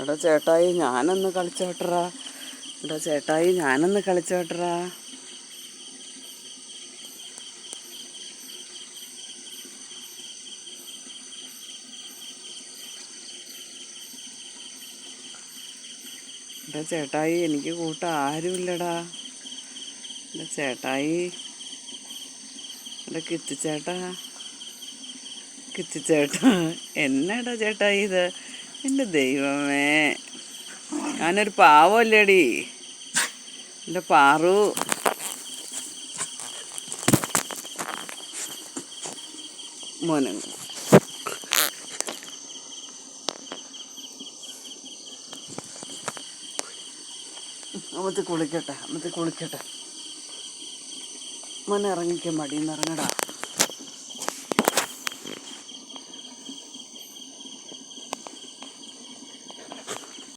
എടാ ചേട്ടായി ഞാനൊന്ന് കളിച്ചോട്ടറാ. എടാ ചേട്ടായി ഞാനൊന്ന് കളിച്ചോട്ടറാ. എടാ ചേട്ടായി എനിക്ക് കൂട്ട ആരുമില്ലടാ. എടാ ചേട്ടായി, എടാ കിച്ചിച്ചേട്ടാ, കിച്ചിച്ചേട്ടാ, എന്നാടാ ചേട്ടായി ഇത്? എൻ്റെ ദൈവമേ, ഞാനൊരു പാവമല്ലേടി എൻ്റെ പാറു. മോനെ അമ്മത്തി കുളിക്കട്ടെ മോനെ ഇറങ്ങിക്കാൻ മടിയെന്ന് ഇറങ്ങടാ.